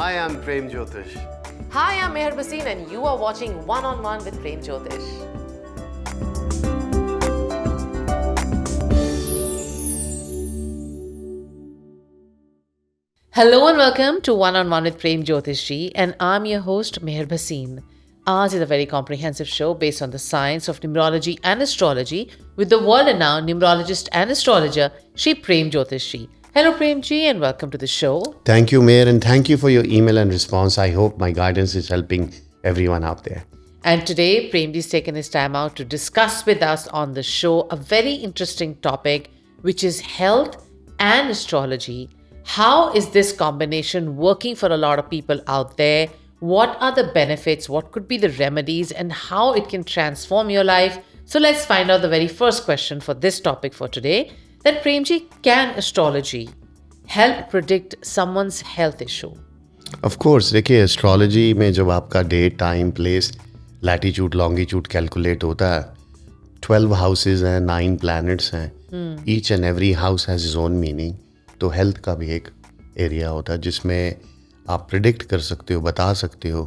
Hi, I'm Prem Jyotish. Hi, I'm Meher Basin and you are watching One on One with Prem Jyotish. Hello and welcome to One on One with Prem Jyotish ji, and I'm your host Meher Basin. Ours is a very comprehensive show based on the science of numerology and astrology with the world-renowned numerologist and astrologer Shri Prem Jyotish ji. Hello Prem ji and welcome to the show. Thank you, Mayor, and thank you for your email and response. I hope my guidance is helping everyone out there. And today, Premji's taken his time out to discuss with us on the show a very interesting topic, which is health and astrology. How is this combination working for a lot of people out there? What are the benefits? What could be the remedies and how it can transform your life? So let's find out the very first question for this topic for today. That Premji, can astrology help predict someone's health issue? Of course, देखिए astrology में जब आपका date time place latitude longitude calculate होता है 12 houses हैं 9 planets हैं each and every house has is own meaning. तो health का भी एक एरिया होता है जिसमें आप प्रिडिक्ट कर सकते हो, बता सकते हो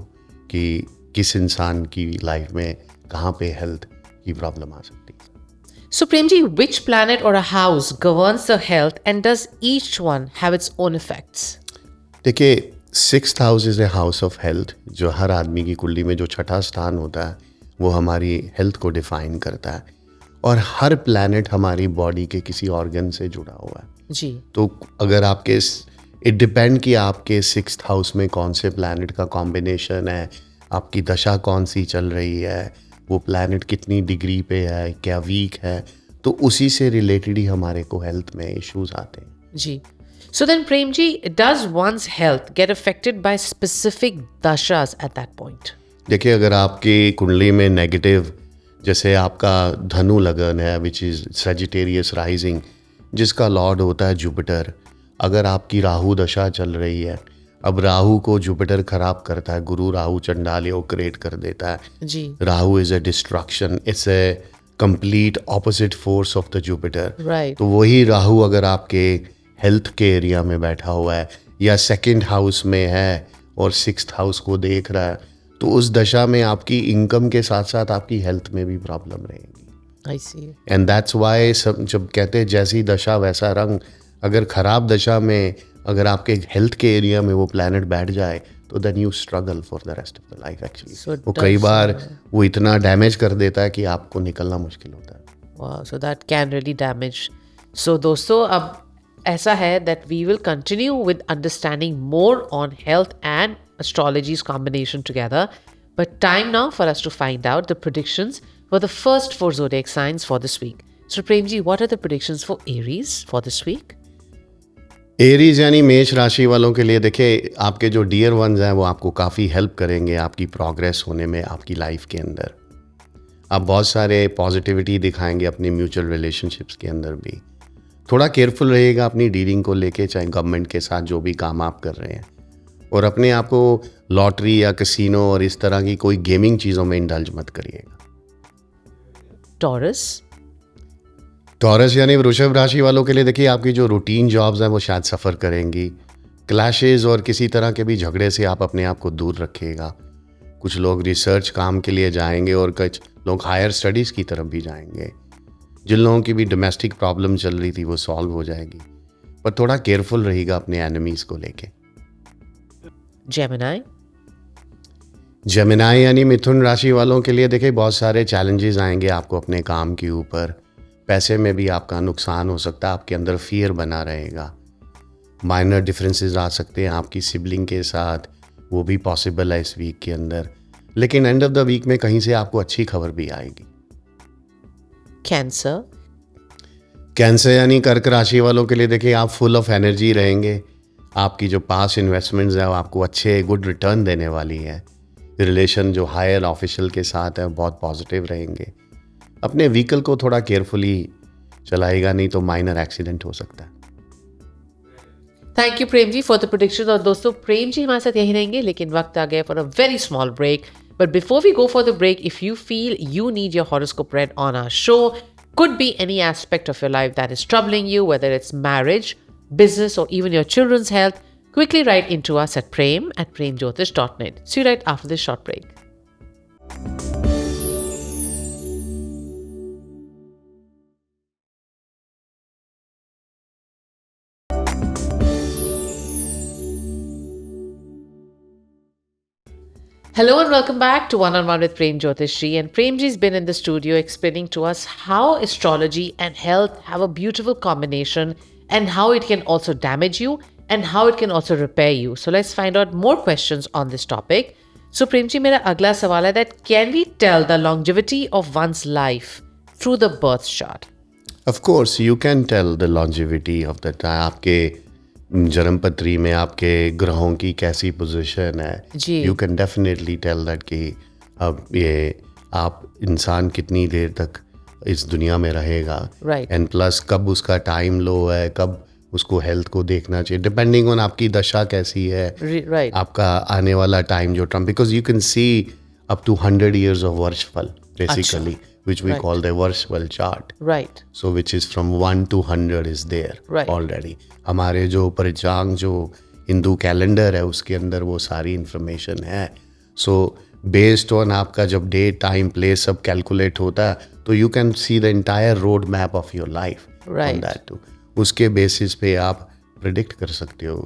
कि किस इंसान की लाइफ में कहाँ पे हेल्थ की प्रॉब्लम आ सकती है. So Premji, which planet or a house governs the health and does each one have its own effects? देखिए 6th house is a house of health. जो हर आदमी की कुंडली में जो छठा स्थान होता है वो हमारी हेल्थ को डिफाइन करता है और हर प्लैनेट हमारी बॉडी के किसी ऑर्गन से जुड़ा हुआ है. जी. तो अगर आपके इट डिपेंड कि आपके 6th हाउस में कौन से प्लैनेट का कॉम्बिनेशन है, आपकी दशा कौन सी चल रही है, वो प्लैनेट कितनी डिग्री पे है, क्या वीक है, तो उसी से रिलेटेड ही हमारे को हेल्थ में इश्यूज आते हैं. जी. So then Premji, does one's health get affected by specific dashas at that point? देखिए अगर आपकी कुंडली में नेगेटिव, जैसे आपका धनु लगन है विच इज़ सेजिटेरियस राइजिंग जिसका लॉर्ड होता है जुपिटर, अगर आपकी राहु दशा चल रही है, अब राहु को जुपिटर खराब करता है, गुरु राहु चंडाल योग क्रिएट कर देता है. जी. Rahu is a destruction, it's a complete opposite force of the Jupiter. Right. तो वही राहु अगर आपके हेल्थ के एरिया में बैठा हुआ है या 2nd हाउस में है और 6th हाउस को देख रहा है तो उस दशा में आपकी इनकम के साथ साथ आपकी हेल्थ में भी प्रॉब्लम रहेगी. I see. And that's why सब जब कहते हैं जैसी दशा वैसा रंग, अगर खराब दशा में अगर आपके हेल्थ के एरिया में वो प्लैनेट बैठ जाए तो then you struggle for the rest of the life actually. So वो कई बार वो इतना डैमेज कर देता है कि आपको निकलना मुश्किल होता है. Wow, so that can really damage. So दोस्तों, अब ऐसा है that we will continue with understanding more on health and astrology's combination together. But time now for us to find out the predictions for the first 4 zodiac signs for this week. So Premji, what are the predictions for Aries for this week? Aries यानी मेष राशि वालों के लिए देखिए आपके जो dear ones हैं वो आपको काफ़ी हेल्प करेंगे आपकी प्रोग्रेस होने में आपकी लाइफ के अंदर. आप बहुत सारे पॉजिटिविटी दिखाएंगे अपनी म्यूचुअल रिलेशनशिप्स के अंदर भी. थोड़ा केयरफुल रहिएगा अपनी डीलिंग को लेके, चाहे गवर्नमेंट के साथ जो भी काम आप कर रहे हैं, और अपने आप को लॉटरी या कैसीनो और इस तरह की कोई गेमिंग चीज़ों में इंडल्ज मत करिएगा. Taurus. टॉरस यानी वृषभ राशि वालों के लिए देखिए आपकी जो रूटीन जॉब्स हैं वो शायद सफ़र करेंगी. क्लैशेस और किसी तरह के भी झगड़े से आप अपने आप को दूर रखिएगा. कुछ लोग रिसर्च काम के लिए जाएंगे और कुछ लोग हायर स्टडीज़ की तरफ भी जाएंगे. जिन लोगों की भी डोमेस्टिक प्रॉब्लम चल रही थी वो सॉल्व हो जाएगी, पर थोड़ा केयरफुल रहिएगा अपने एनिमीज़ को लेके. Gemini. जेमिनाई यानी मिथुन राशि वालों के लिए देखिए बहुत सारे चैलेंजेस आएंगे आपको अपने काम के ऊपर. पैसे में भी आपका नुकसान हो सकता है, आपके अंदर फियर बना रहेगा. माइनर डिफरेंसेस आ सकते हैं आपकी सिबलिंग के साथ, वो भी पॉसिबल है इस वीक के अंदर. लेकिन एंड ऑफ द वीक में कहीं से आपको अच्छी खबर भी आएगी. Cancer. कैंसर यानी कर्क राशि वालों के लिए देखिए आप फुल ऑफ एनर्जी रहेंगे. आपकी जो पास इन्वेस्टमेंट्स हैं वो आपको अच्छे गुड रिटर्न देने वाली है. रिलेशन जो हायर ऑफिशियल के साथ है बहुत पॉजिटिव रहेंगे. अपने व्हीकल को थोड़ा केयरफुली चलाएगा, नहीं तो माइनर एक्सीडेंट हो सकता है. Thank you Prem ji for the prediction. और दोस्तों प्रेम जी हमारे साथ यहीं रहेंगे, लेकिन वक्त आ गया for a very small break. But before we go for the break, if you feel you need your horoscope read on our show, could be any aspect of your life that is troubling you, whether it's marriage, business, or even your children's health, quickly write into us at prem@premjyotish.net. See you right after this short break. Hello and welcome back to One on One with Prem Jyotishji. And Premji's been in the studio explaining to us how astrology and health have a beautiful combination and how it can also damage you and how it can also repair you. So let's find out more questions on this topic. So Premji, मेरा अगला सवाल है that can we tell the longevity of one's life through the birth chart? Of course, you can tell the longevity of the time. आपके जन्म पत्री में आपके ग्रहों की कैसी पोजीशन है, जी. You can definitely tell that कि अब ये आप इंसान कितनी देर तक इस दुनिया में रहेगा, Right. एंड प्लस कब उसका टाइम लो है, कब उसको हेल्थ को देखना चाहिए, डिपेंडिंग ऑन आपकी दशा कैसी है, Right. आपका आने वाला टाइम जो Trump, because you can see up to 100 years of वर्षफल basically, which we Right. call the Varshval chart. Right. So which is from 1 to 100 is there Right. already. हमारे जो पंचांग जो हिंदू कैलेंडर है उसके अंदर वो सारी इंफॉर्मेशन है. So based on आपका जब डे टाइम प्लेस सब कैलकुलेट होता है तो you can see the entire road map of your life Right. On that too. उसके बेसिस पे आप प्रिडिक्ट कर सकते हो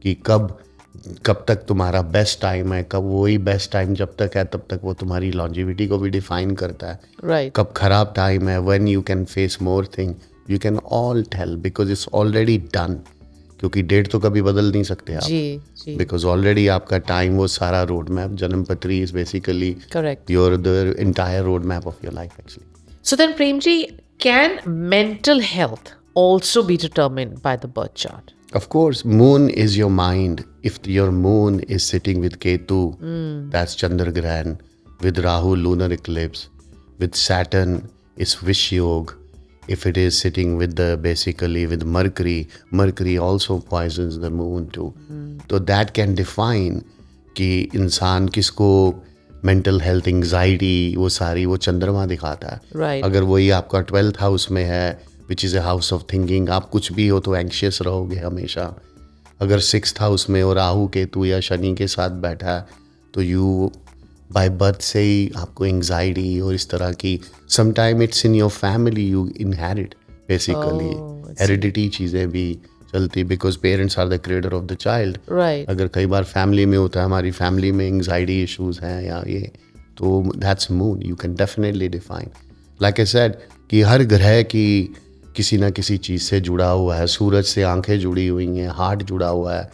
कि कब तक तुम्हारा बेस्ट टाइम है, कब वही बेस्ट टाइम जब तक है तब तक वो तुम्हारी लॉन्जिविटी को भी डिफाइन करता है. Right. कब खराब टाइम है, when you can face more thing, you can all tell because it's already done. क्योंकि डेट तो कभी बदल नहीं सकते आप, जी. बिकॉज ऑलरेडी आपका टाइम वो सारा रोड मैप, जन्म पत्री is basically Correct. Your the entire road map of your life actually. So then, Premji, can mental health also be determined by the birth chart? Of course, moon is your mind. If your moon is sitting with Ketu, that's Chandragrahan. With Rahu, lunar eclipse. With Saturn, it's Vish Yoga. If it is sitting with with Mercury also poisons the moon too. So that can define कि इंसान किसको mental health, anxiety, वो सारी वो चंद्रमा दिखाता है. Right. अगर वही आपका 12th हाउस में है, which is a house of thinking, आप कुछ भी हो तो एंग्शियस रहोगे हमेशा. अगर 6th हाउस में और राहु केतु या शनि के साथ बैठा है तो यू बाय बर्थ से ही आपको एंग्जाइटी और इस तरह की, sometime it's in your family, you inherit basically, heredity चीज़ें भी चलती, because parents are the creator of the child. Right. अगर कई बार फैमिली में होता है, हमारी फैमिली में एंग्जाइटी इश्यूज हैं या ये, तो that's moon. You can definitely define, like I said, कि हर ग्रह की किसी ना किसी चीज़ से जुड़ा हुआ है. सूरज से आंखें जुड़ी हुई हैं, हार्ट जुड़ा हुआ है,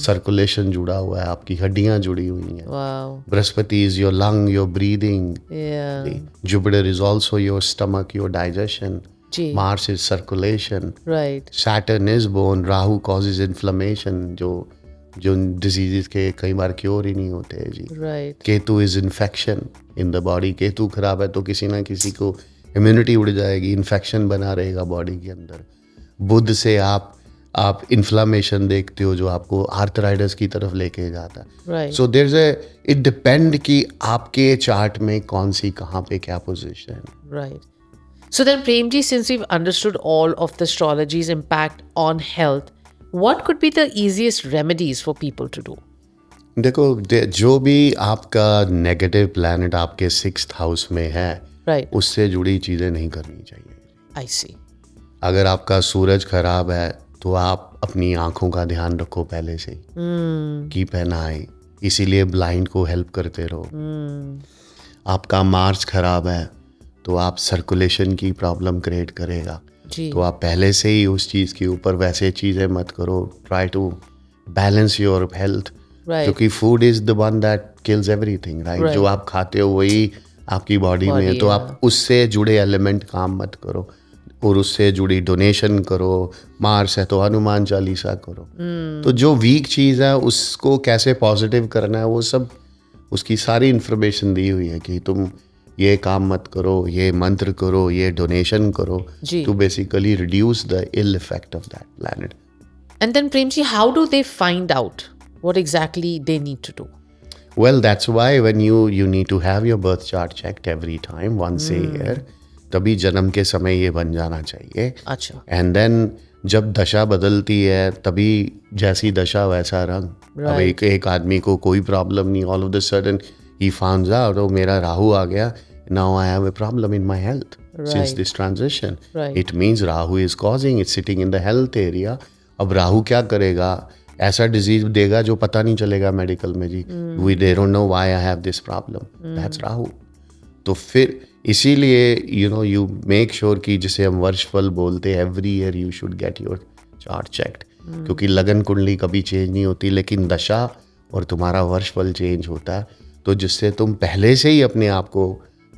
सर्कुलेशन जुड़ा हुआ है, आपकी हड्डियां जुड़ी हुई हैं. Wow. Brihaspati is your lung, your breathing. Yeah. Jupiter is also your stomach, your digestion. जी. Mars is circulation. Right. Saturn is bone. Rahu causes inflammation, जो डिजीजेस के कई बार क्योर ही नहीं होते हैं जी. Right. Ketu is infection in the body. Ketu खराब है तो किसी ना किसी को इम्यूनिटी उड़ जाएगी, इन्फेक्शन बना रहेगा बॉडी के अंदर. बुध से आप इन्फ्लामेशन देखते हो जो आपको आर्थराइटिस की तरफ लेके जाता है. Right. So there is it depend कि आपके चार्ट में कौन सी कहाँ पे क्या पोजीशन है. Right. So then, Premji, since we've understood all of the astrology's impact on health, what could be the easiest remedies for people to do? देखो, जो भी आपका नेगेटिव प्लैनेट आपके 6th हाउस में है, Right. उससे जुड़ी चीज़ें नहीं करनी चाहिए. I see. अगर आपका सूरज खराब है तो आप अपनी आंखों का ध्यान रखो पहले से ही, की पहनाए, इसीलिए ब्लाइंड को हेल्प करते रहो. आपका मार्स खराब है तो आप सर्कुलेशन की प्रॉब्लम क्रिएट करेगा, जी. तो आप पहले से ही उस चीज़ के ऊपर वैसे चीज़ें मत करो. Try to balance your health, Right. क्योंकि food is the one that kills everything, right. Right. जो आप खाते हो वही आपकी बॉडी में है, Body, तो yeah. आप उससे जुड़े एलिमेंट काम मत करो और उससे जुड़ी डोनेशन करो. मार्स है तो हनुमान चालीसा करो. तो जो वीक चीज़ है उसको कैसे पॉजिटिव करना है वो सब उसकी सारी इंफॉर्मेशन दी हुई है कि तुम ये काम मत करो, ये मंत्र करो, ये डोनेशन करो, जी. To basically reduce the ill effect of that planet. And then, Premji, how do they find out what exactly they need to do? Well, that's why when you need to have your birth chart checked every time, once a year, तभी जन्म के समय ये बन जाना चाहिए. अच्छा. And then जब दशा बदलती है तभी जैसी दशा वैसा रंग। अब एक आदमी को कोई प्रॉब्लम नहीं, all of the sudden he founds out, ओ मेरा राहु आ गया, now I have a problem in my health since this transition. It means Rahu is causing, it's sitting in the health area. अब राहु क्या करेगा, ऐसा डिजीज देगा जो पता नहीं चलेगा मेडिकल में जी, we they don't know why I have this problem, that's Rahu. तो फिर इसीलिए यू मेक श्योर कि जिसे हम वर्षफल बोलते हैं, every year you should get your chart checked, क्योंकि लगन कुंडली कभी चेंज नहीं होती, लेकिन दशा और तुम्हारा वर्षफल चेंज होता है। तो जिससे तुम पहले से ही अपने आप को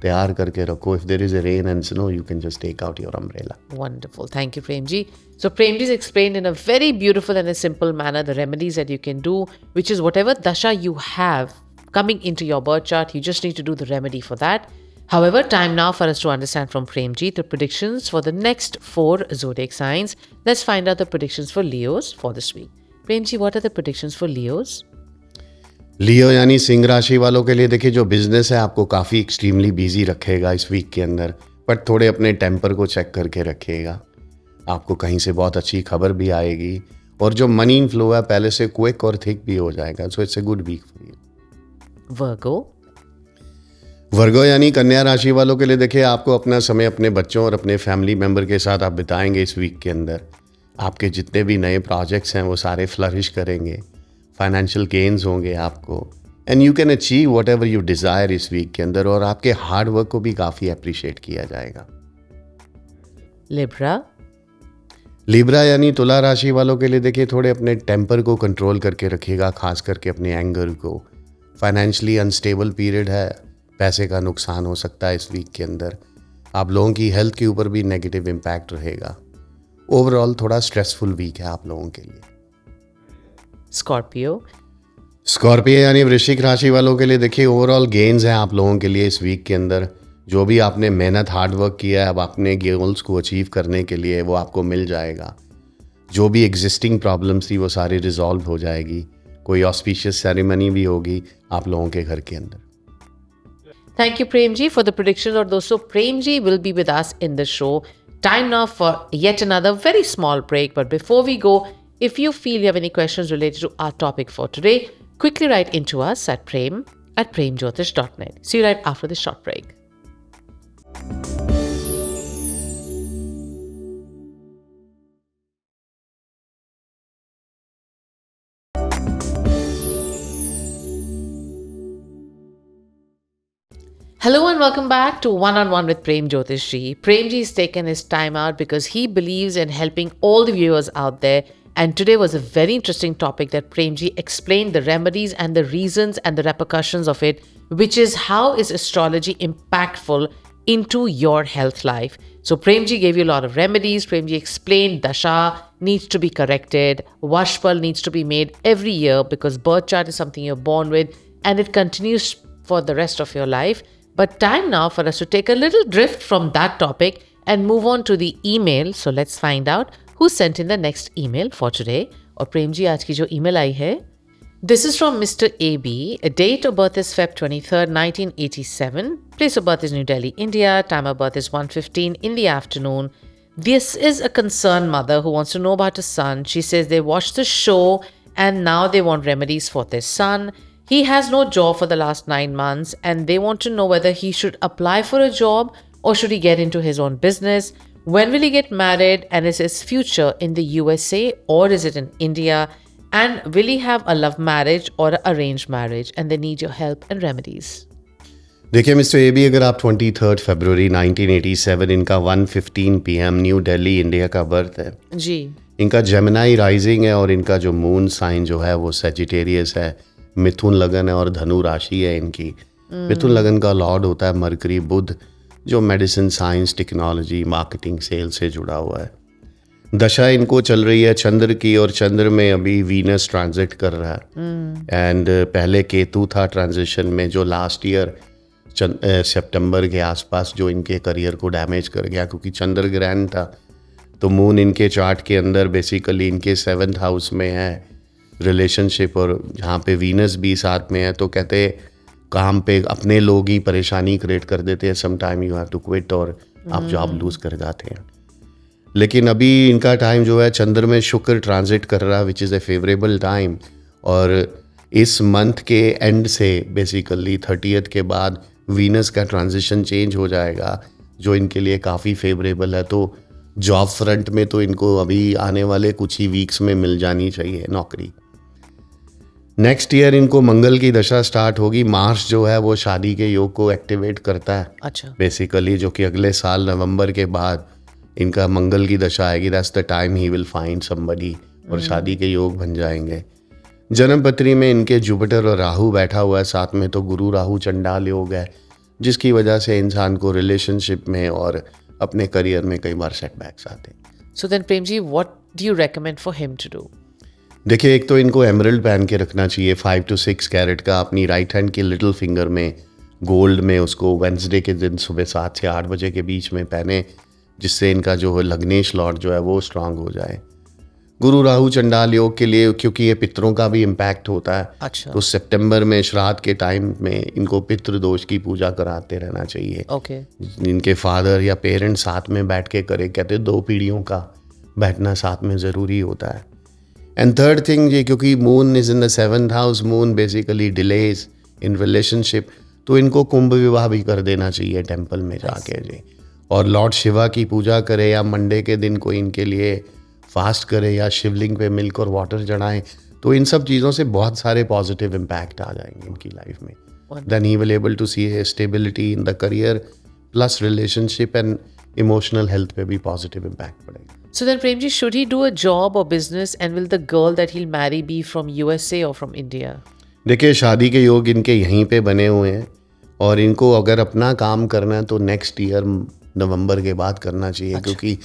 तैयार करके रखो। If there is a rain and snow, you can just take out your umbrella. Wonderful. Thank you, Premji. So, Premji has explained in a very beautiful and a simple manner the remedies that you can do, which is whatever dasha you have coming into your birth chart, you just need to do the remedy for that. However, time now for us to understand from Premji the predictions for the next 4 zodiac signs. Let's find out the predictions for Leos for this week. Premji, what are the predictions for Leos? लियो यानी सिंह राशि वालों के लिए देखिए, जो business है आपको काफ़ी एक्सट्रीमली बिजी रखेगा इस वीक के अंदर, बट थोड़े अपने टेम्पर को चेक करके रखिएगा। आपको कहीं से बहुत अच्छी खबर भी आएगी, और जो मनी इनफ्लो है पहले से क्विक और थिक भी हो जाएगा। So it's a good week for you. Virgo. Virgo यानी कन्या राशि वालों के लिए देखिए, आपको अपना समय अपने बच्चों और अपने फैमिली मेम्बर के साथ आप बिताएंगे इस वीक के अंदर। आपके जितने भी नए प्रोजेक्ट्स हैं वो सारे फ्लरिश करेंगे, फाइनेंशियल गेन्स होंगे आपको, and you can achieve what ever you desire इस वीक के अंदर, और आपके हार्ड वर्क को भी काफ़ी अप्रिशिएट किया जाएगा। Libra. लिब्रा यानी तुला राशि वालों के लिए देखिए, थोड़े अपने टेम्पर को कंट्रोल करके रखिएगा, खास करके अपने एंगर को। फाइनेंशियली अनस्टेबल पीरियड है, पैसे का नुकसान हो सकता है इस वीक के अंदर। आप लोगों की हेल्थ के ऊपर भी नेगेटिव इम्पैक्ट रहेगा। ओवरऑल थोड़ा स्ट्रेसफुल वीक है आप लोगों के लिए। Scorpio. स्कॉर्पियो यानी वृश्चिक राशि वालों के लिए देखिए, ओवरऑल गेन्स हैं आप लोगों के लिए इस वीक के अंदर। जो भी आपने मेहनत हार्ड वर्क किया है, अब अपने गोल्स को अचीव करने के लिए वो आपको मिल जाएगा। जो भी एग्जिस्टिंग प्रॉब्लम्स थी वो सारी रिजॉल्व हो जाएगी। कोई ऑस्पिशियस सेरेमनी भी होगी आप लोगों के घर के अंदर। Thank you, Premji, for the predictions. Or so Premji will be with us in the show. Time now for yet another very small break. But before we go, if you feel you have any questions related to our topic for today, quickly write into us at prem@premjyotish.net. See you right after this short break. Hello and welcome back to One on One with Prem Jyotish Ji. Premji has taken his time out because he believes in helping all the viewers out there. And today was a very interesting topic that Premji explained the remedies and the reasons and the repercussions of it, which is how is astrology impactful into your health life. So Premji gave you a lot of remedies. Premji explained Dasha needs to be corrected. Vashpal needs to be made every year because birth chart is something you're born with and it continues for the rest of your life. But time now for us to take a little drift from that topic and move on to the email. So let's find out who sent in the next email for today. और प्रेम जी आज की जो email आई है, this is from Mr. AB. A date of birth is Feb 23rd, 1987. Place of birth is New Delhi, India. Time of birth is 1:15 in the afternoon. This is a concerned mother who wants to know about her son. She says they watched the show and now they want remedies for their son. He has no job for the last 9 months and they want to know whether he should apply for a job or should he get into his own business. When will he get married and is his future in the USA or is it in India? And will he have a love marriage or an arranged marriage? And they need your help and remedies. देखिए mister A B, अगर आप 23 फरवरी 1987 इनका 1:15 PM new Delhi India का birth है जी, इनका Gemini rising है और इनका जो मून साइन जो है वो सेजिटेरियस है, मिथुन लगन है और धनु राशि है इनकी। मिथुन लगन का लॉर्ड होता है मरकरी बुध, जो medicine, science, technology, marketing, sale से जुड़ा हुआ है। दशा इनको चल रही है चंद्र की, और चंद्र में अभी वीनस ट्रांजिट कर रहा है। एंड पहले केतु था ट्रांजिशन में, जो लास्ट ईयर सितंबर के आसपास जो इनके करियर को डैमेज कर गया, क्योंकि चंद्र ग्रहण था। तो मून इनके चार्ट के अंदर बेसिकली इनके 7th हाउस में है रिलेशनशिप, और जहाँ पे वीनस भी साथ में है, तो कहते काम पे अपने लोग ही परेशानी क्रिएट कर देते हैं। Some time you have to quit और आप जॉब लूज कर जाते हैं। लेकिन अभी इनका टाइम जो है चंद्र में शुक्र ट्रांजिट कर रहा है which is a favourable time, और इस मंथ के एंड से बेसिकली 30th के बाद वीनस का ट्रांजिशन चेंज हो जाएगा जो इनके लिए काफ़ी फेवरेबल है। तो जॉब फ्रंट में तो इनको अभी आने वाले कुछ ही वीक्स में मिल जानी चाहिए नौकरी। नेक्स्ट ईयर इनको मंगल की दशा स्टार्ट होगी। मार्स जो है वो शादी के योग को एक्टिवेट करता है अच्छा। बेसिकली, जो कि अगले साल नवंबर के बाद इनका मंगल की दशा आएगी। That's the time he will find somebody और शादी के योग बन जाएंगे। जन्म पत्री में इनके जुपिटर और राहु बैठा हुआ है, साथ में तो गुरु राहु चंडाल योग है, जिसकी वजह से इंसान को रिलेशनशिप में और अपने करियर में कई बार सेटबैक्स आते हैं। So then, Premji, what do you recommend for him to do? देखिए, एक तो इनको एमरल्ड पहन के रखना चाहिए 5 to 6 कैरेट का अपनी राइट हैंड की लिटिल फिंगर में, गोल्ड में। उसको वेंसडे के दिन सुबह 7 से 8 बजे के बीच में पहने, जिससे इनका जो लग्नेश लॉर्ड जो है वो स्ट्रांग हो जाए। गुरु राहु चंडाल योग के लिए, क्योंकि ये पितरों का भी इम्पैक्ट होता है, अच्छा। तो सितंबर में श्राद्ध के टाइम में इनको पितृ दोष की पूजा कराते रहना चाहिए। Okay. इनके फादर या पेरेंट्स साथ में बैठ के करे, कहते 2 पीढ़ियों का बैठना साथ में ज़रूरी होता है। एंड थर्ड थिंग, ये क्योंकि moon is in the 7th house, moon basically delays in relationship, तो इनको कुंभ विवाह भी कर देना चाहिए टेम्पल में जाके जी। और लॉर्ड शिवा की पूजा करे, या मंडे के दिन कोई इनके लिए फास्ट करे, या शिवलिंग पे मिल्क और वाटर चढ़ाएं, तो इन सब चीज़ों से बहुत सारे पॉजिटिव इम्पैक्ट आ जाएंगे इनकी लाइफ में। Then he will able to see a stability in the career, plus relationship and emotional health पे भी पॉजिटिव इम्पैक्ट पड़ेगा। So then, Premji, should he do a job or business, and will the girl that he'll marry be from USA or from India? देखिए, शादी के योग इनके यहीं पे बने हुए हैं, और इनको अगर अपना काम करना है तो नेक्स्ट ईयर नवंबर के बाद करना चाहिए। क्योंकि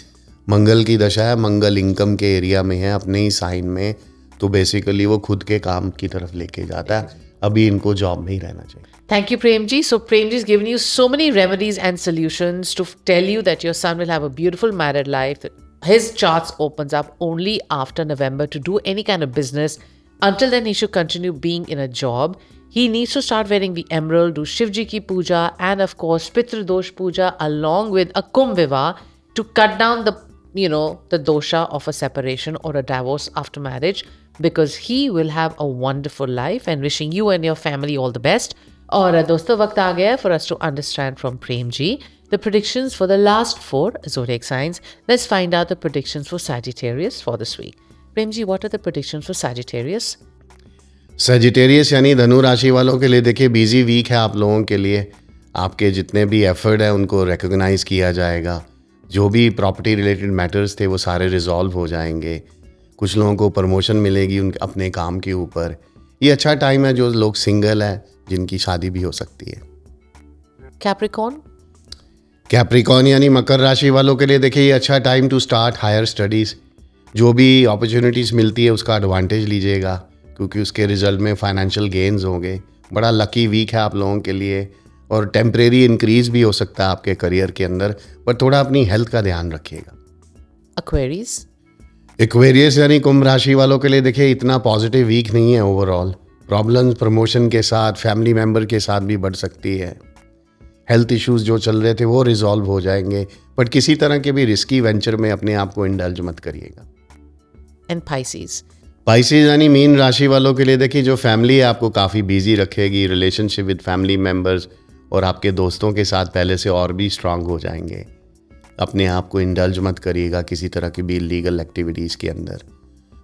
मंगल की दशा है, मंगल इनकम के एरिया में है, अपने ही साइन में, तो बेसिकली वो खुद के काम की तरफ लेके जाता है। अभी इनको जॉब में ही रहना चाहिए। Thank you, Premji. So Premji's given you so many remedies and solutions to tell you that your son will have a beautiful married life. That his charts opens up only after November to do any kind of business. Until then, he should continue being in a job. He needs to start wearing the emerald, do Shivji ki puja, and of course Pitru Dosh puja along with a Kumbh Vivah to cut down the dosha of a separation or a divorce after marriage, because he will have a wonderful life, and wishing you and your family all the best. और दोस्तों, वक्त आ गया for us to understand from Premji the predictions for the last 4 zodiac signs. Let's find out the predictions for Sagittarius for this week. Premji, what are the predictions for Sagittarius? Sagittarius यानी धनु राशि वालों के लिए देखिए, busy week है आप लोगों के लिए। आपके जितने भी एफर्ट है उनको रिकॉग्नाइज किया जाएगा। जो भी प्रॉपर्टी रिलेटेड मैटर्स थे वो सारे रिजॉल्व हो जाएंगे। कुछ लोगों को प्रमोशन मिलेगी उनके अपने काम के ऊपर। ये अच्छा टाइम है जो लोग सिंगल हैं, जिनकी शादी भी हो सकती है। Capricorn? कैप्रिकॉर्न यानी मकर राशि वालों के लिए देखिए, ये अच्छा time to start higher studies. जो भी अपॉर्चुनिटीज़ मिलती है उसका एडवांटेज लीजिएगा, क्योंकि उसके रिजल्ट में फाइनेंशियल गेन्स होंगे। बड़ा लकी वीक है आप लोगों के लिए, और टेम्परेरी इंक्रीज भी हो सकता है आपके करियर के अंदर, पर थोड़ा अपनी हेल्थ का ध्यान रखिएगा। Aquarius? एक्वेरियस यानी कुंभ राशि वालों के लिए देखिए, इतना पॉजिटिव वीक नहीं है ओवरऑल। प्रॉब्लम्स प्रमोशन के साथ, फैमिली मेम्बर के साथ भी बढ़ सकती है। हेल्थ इश्यूज जो चल रहे थे वो रिजॉल्व हो जाएंगे, बट किसी तरह के भी रिस्की वेंचर में अपने आप को इंडल्ज मत करिएगा। And Pisces? पाइसेस यानी मीन राशि वालों के लिए देखिए, जो फैमिली है आपको काफ़ी बिजी रखेगी। रिलेशनशिप विद फैमिली मेम्बर्स और आपके दोस्तों के साथ पहले से और भी स्ट्रांग हो जाएंगे। अपने आप को इंडल्ज मत करिएगा किसी तरह की भी लीगल एक्टिविटीज़ के अंदर।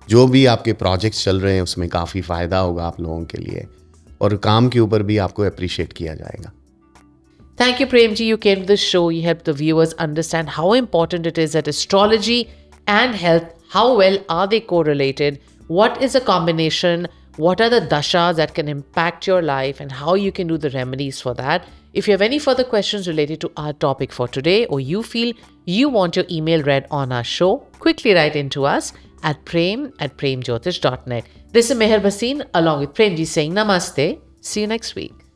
जो भी आपके प्रोजेक्ट्स चल रहे हैं उसमें काफ़ी फ़ायदा होगा आप लोगों के लिए, और काम के ऊपर भी आपको अप्रिशिएट किया जाएगा। Thank you, Premji. You came to the show. You helped the viewers understand how important it is that astrology and health, how well are they correlated? What is a combination? What are the dashas that can impact your life, and how you can do the remedies for that? If you have any further questions related to our topic for today, or you feel you want your email read on our show, quickly write into us at prem@premjyotish.net. This is Meher Bhasin along with Premji saying namaste. See you next week.